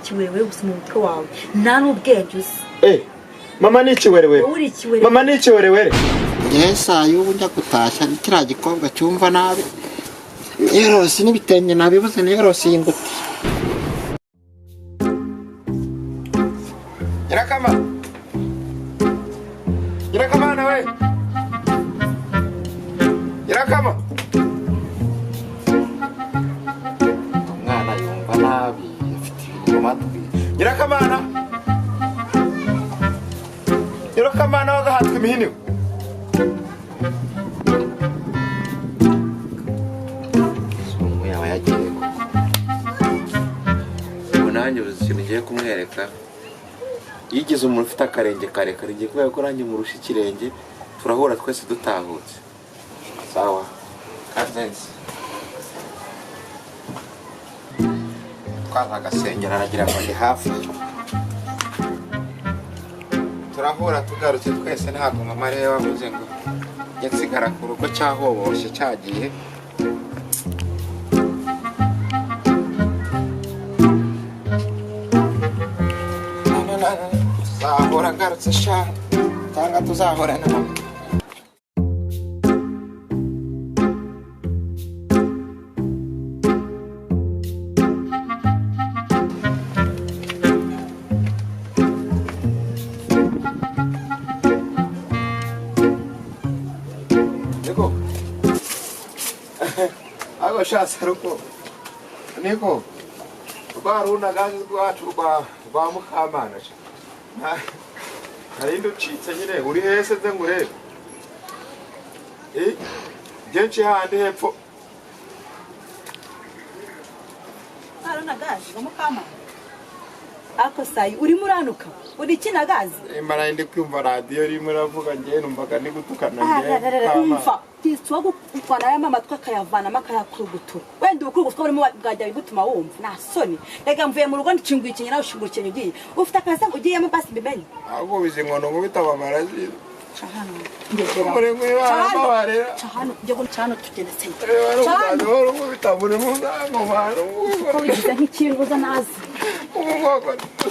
ikiwewe gusa mu mutwe wawe nta n'ubwenge uzi mama ni ikiwerewere mama ni ikiwerewere yesa yubu njya gutashya kiriya gikobwa cyumva nabi Eros n'ibitenge nabibuze ni Eros y'inguti Irakama nawe Irakama umwana yumva nabi afite ibintu matwi Irakamana wagahatwe imihini Songo yawe yagiye ubu nanjye uzi ikintu ngiye kumwereka yigize umuntu ufite akarenge karekare ngiye kubera ko nanjye murusha ikirenge turahura twese dutahutse sawa kazenzi twaza agasengera aragira ngo ndi hafi turahura tugarutse twese ntabwo mama rero wavuze ngo njye nsigara ku rugo cyahoboshye cyagiye tuzahora ngarutse sha cyangwa tuzahora na mama Ako shatse ruko niko rwaruna gazi rwacu rwa Mukamana Ntarindi ucitse nyine uri hese ze ngurebe genshi handi hepfo Aruna gazi rwa Mukamana Ako sayi uri muranuka uri kina gazi Imara ndi kwumva radio rimwe ravuga ngiye numvaga ni gutukana ngiye umva tiswa gutwara ya mama twakayavana makayakurugutura wenda ukurugutwa burimo bwajya bigutuma wumva na soni rega mvuye mu rugo ndicingwa ikinye nawe ushingurukanye ugiye ufite akaza ugiye mu basi bimenye ahubwo bizingono ngo bitabamara zira Chahano ngegera Chahano njye ko cyano tugenetse Chahano ngo bitabure mu ndango baro ko bigize nk'ikintu uza nazi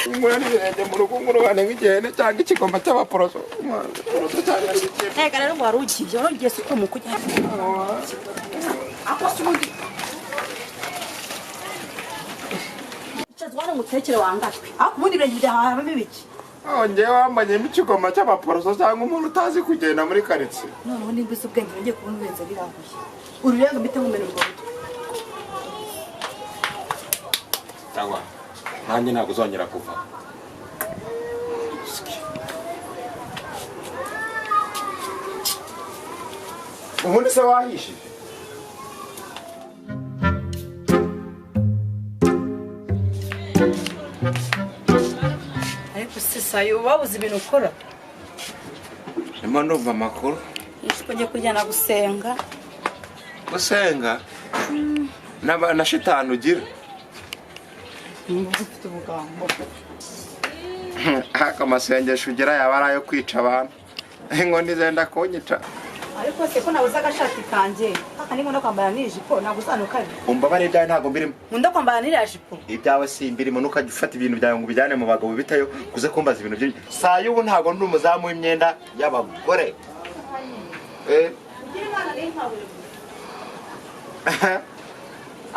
umwana yende mu rugo ngurubane nk'igihene cyangwa ikigomba cy'abaporoso rega rero ngo warugije warugiye suko mu kujya ako sundi cyazwana ngutekere wangatwe akubundi birengije haha bibiki ngewe wambanye n'ikigoma cy'abaporoso cyangwa umuntu utazi kugenda muri karitsiye noneho nimba uzi ubwenge ngiye kubona ubenza birahuye ururenga mbite nkumena urwo ruto cyangwa nanjye ntabwo uzongera kuva ubundi se wahishije ariko sisayo babuze ibintu ukora ndimo ndumva amakuru tujye kujyana gusenga na shitani ugira ufite ubugambo haka amasengesho ugira yaba ari ayo kwica abantu inkoni zenda kunyica ariko se ko nabuze agashati kanjye haka ndimo no kwambara n'ijipo nagusandukanye umbabare ibyawe ntabwo mbirimo nkunda kwambara n'iriya jipo ibyawe si imbirimo nukajya ufata ibintu byawe ngo ubijyane mu bagabo bitayo kuze kumbaza ibintu byinshi saa y'ubu ntabwo ndi umuzamu w'imyenda y'abagore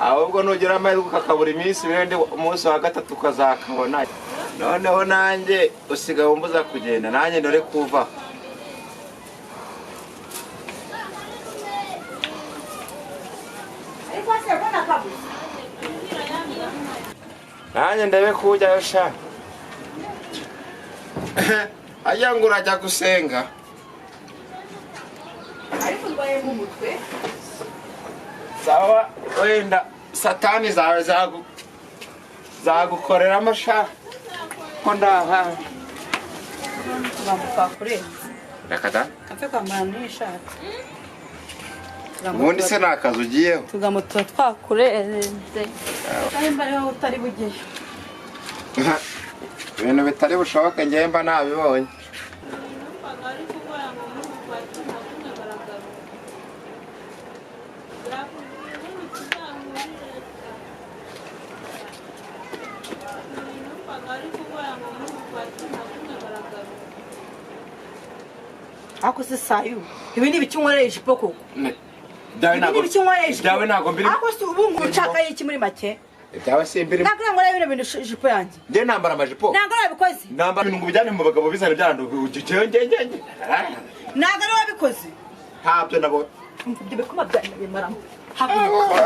ahubwo nugira amahirwe ukakabura iminsi wende umunsi wa gatatu ukazakabona noneho nanjye usigaye umbuza kugenda nanjye ndore kuva nanjye ndabe kujyayo sha ajya ngo urajya gusenga ariko ndwaye mu mutwe sawa wenda satani zawe zagukoreramo sha ko ndaha bamukakurenza rakada kafe kwambara n'ishati ubundi se nakazi ugiyeho tugamutura twakurenze kandi mbariho utari bugiye ibintu bitari bushoboke ngewe mba nabibonye ako se sayu ibi ni bicyunkoreye ijipo koko dawe ntabwo mbiri ako se ubu ngucaka iki muri make dawe simbiri ntabwo ngora ibintu bintu ijipo yanjye nge nambara amajipo ntabwo nabikoze nambara ibintu ngo bijyane mu bagabo bizana byarandu ngenge ntabwo ari wabikoze ntabyo nabo ibyo bikoma byamaramo haguruka